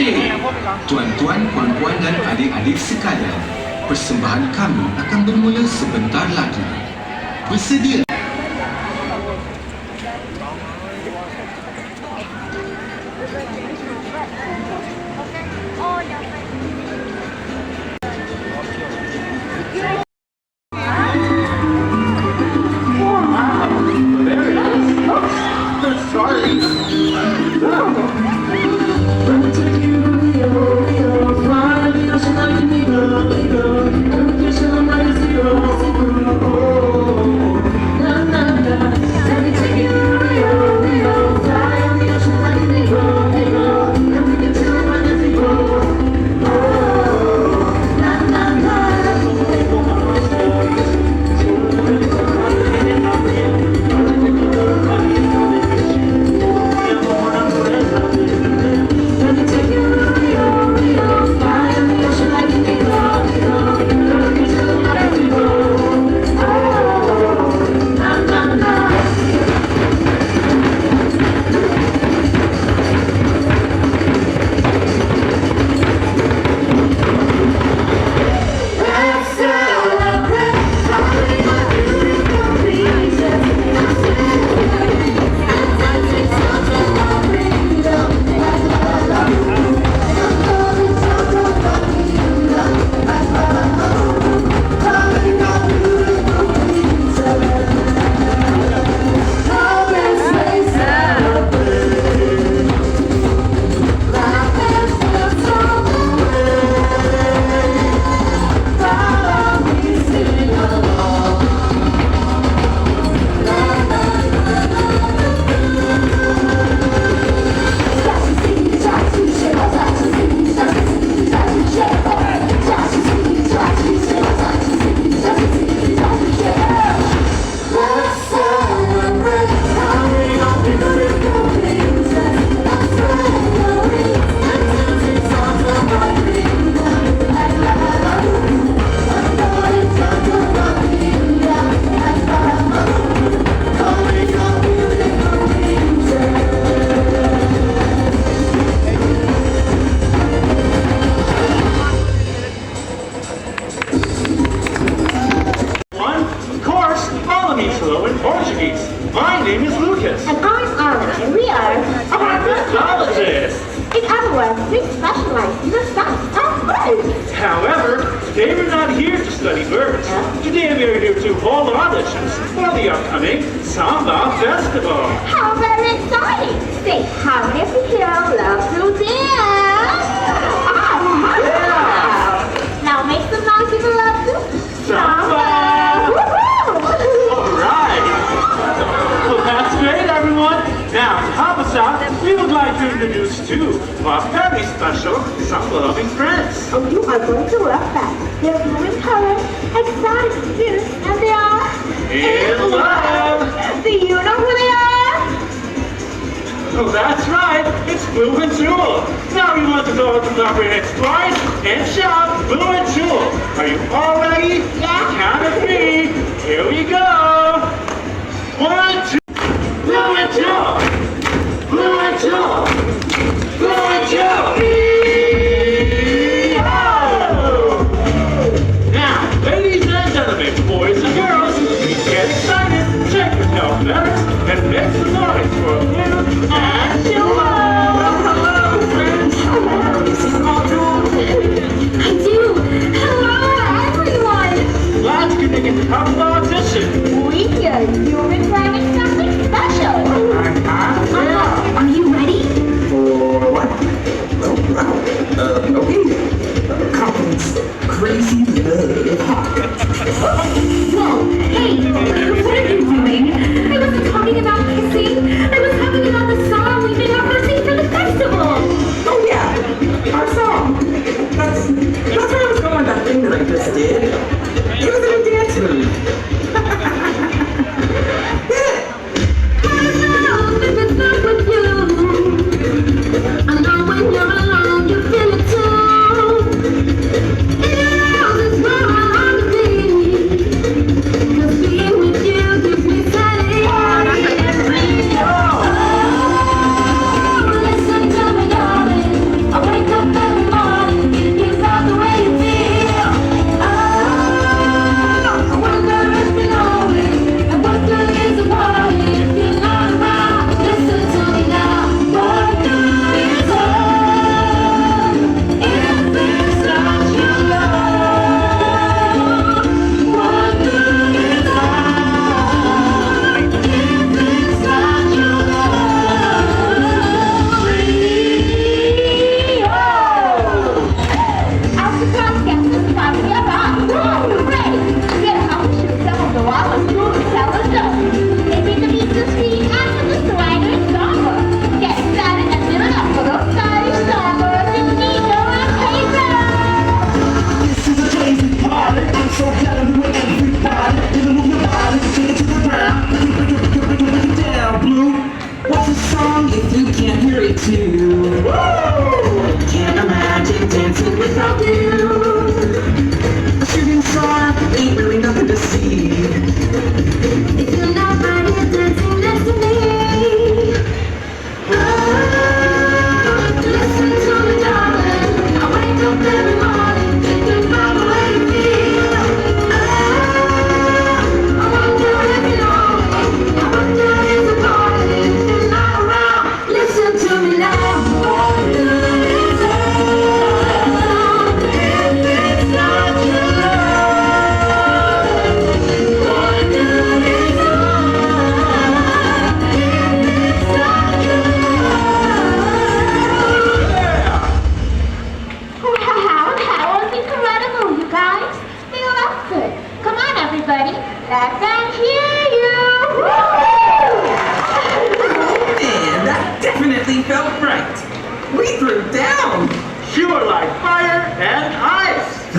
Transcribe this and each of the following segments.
Okey, tuan-tuan, puan-puan dan adik-adik sekalian, persembahan kami akan bermula sebentar lagi. Bersedia? My name is Lucas. And I'm Anna, and we are ornithologists. In other words, we specialize in the science of birds. However, today we're not here to study birds. Today we are here to hold auditions for the upcoming Samba Festival. How very exciting! Say, how many of you here love to dance? Yeah! Now make some noise if you love to Samba! Alright! Well, that's great, everyone. Now, to help us out, we would like to introduce two of our very special samba-loving friends. And you are going to love that. They're blue in color, exotic students, and they are in love! Do you know who they are? Oh, that's right, it's Blue and Jewel. Now we want to go to the next twice and shout Blue and Jewel. Are you all ready? Yeah. Count of three. Here we go. 1, 2. Blue and Jewel. Blue and Jewel. Blue and Jewel. Now, ladies and gentlemen, boys and girls, please get excited, check yourself letters, and make some noise for Blue and Jewel. Hello, friends. Hello, this is I do. Hello, everyone. Glad you could get to come to the audition. We here, you've been planning something special. Yeah. Are you ready? For what?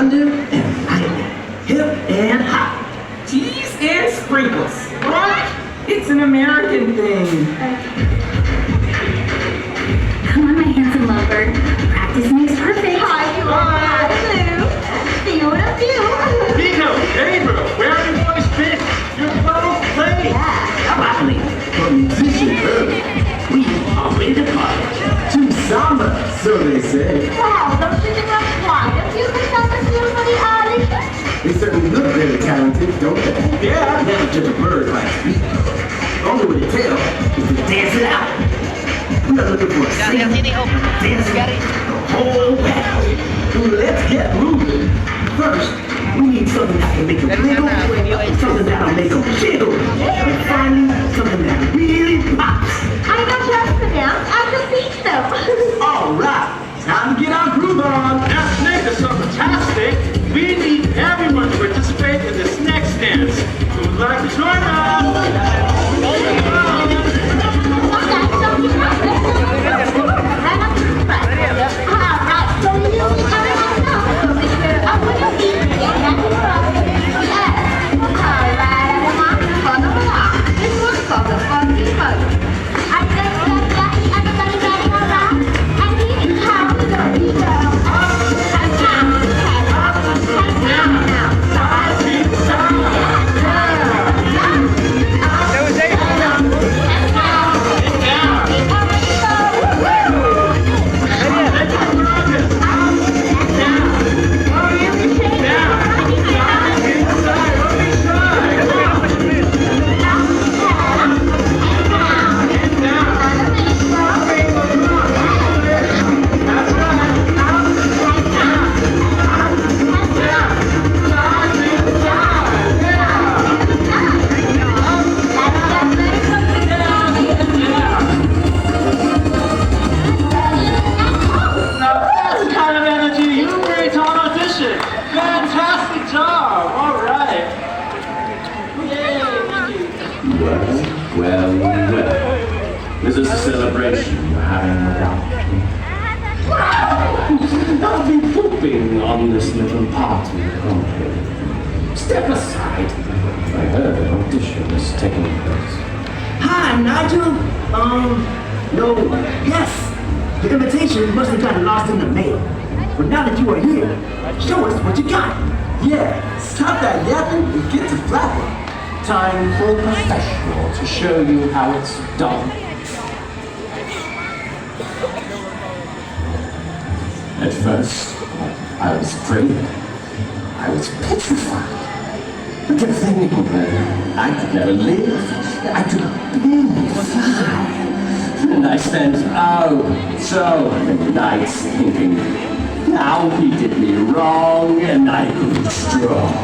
Thunder and lightning. Hip and hop. Cheese and sprinkles. What? It's an American thing. Come on, my handsome lovebird. Practice makes perfect. Hi, you are. Beautiful. Nico, Gabriel, where have you boys been? You're both playing. Probably for musician early. We are ready to party. To samba, so they say. Wow, don't you think that's fun? If you could tell us you for the audition. They certainly look very talented, don't they? Yeah. Never judge a bird by its beak. Only way to tell is to dance it out. We are looking for a singer, dancing, the whole band. Let's get moving. First, we need something that can make them wiggle, something that'll make them jiggle, and finally, something that really pops. I got just for them. I can teach them. All right, time to get our groove on. That snake is so fantastic. We need everyone to participate in this next dance. Who would like to join us? Is this a celebration you're having without me? I'll be pooping on this little party company. Step aside. I heard an audition is taking place. Hi, Nigel. No, yes. The invitation must have gotten lost in the mail. But now that you are here, show us what you got. Yeah, stop that yapping and get to flapping. Time for a professional to show you how it's done. At first, I was afraid. I was petrified. But the thing I could never live. I could barely fly. And I spent, so many nights thinking, how he did me wrong and I grew strong.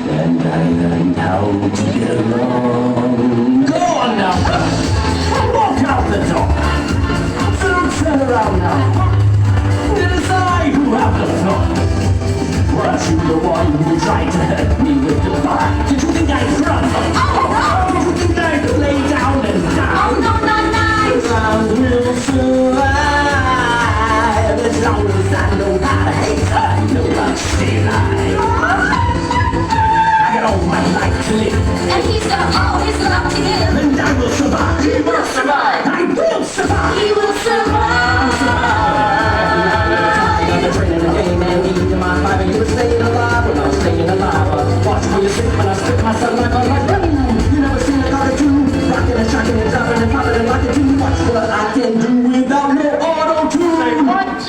And I learned how to get along. Go on now! Walk out the door! Don't turn around now! It is I who have the floor! Was you the one who tried to hurt me with the bar? Did you think I'd run? Oh, did you think I'd lay down and down? Oh, no, no, no! I will survive as long as I know how to hate. I know I'll stay alive. All my life to live, And he's got all his love to give. and I will survive. He will survive. I will survive. He will survive. I'm the train in the game and eating my fiber. You were staying alive when I was staying alive. Watch me you sleep when I strip myself like I'm like, you never seen a cartoon. Rocking and shocking and dropping and popping and locking too. Watch what I can do without no auto-tune. Say what?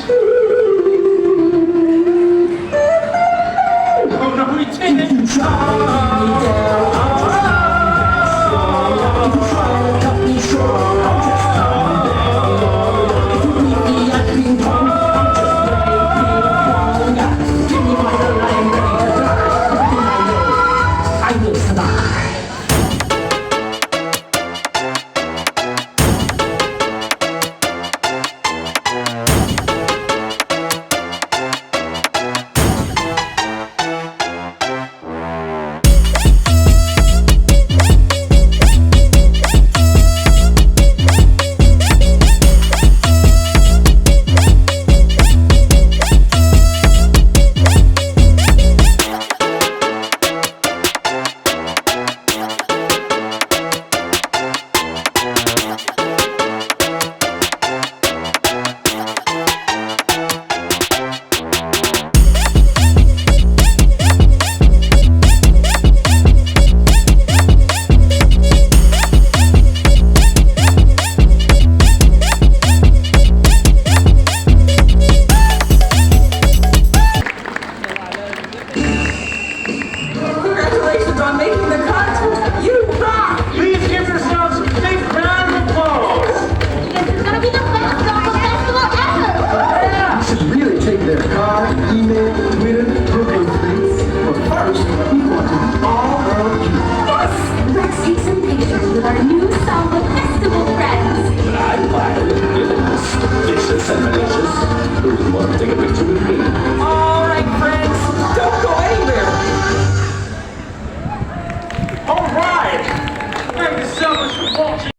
All right. Thank you so much for watching.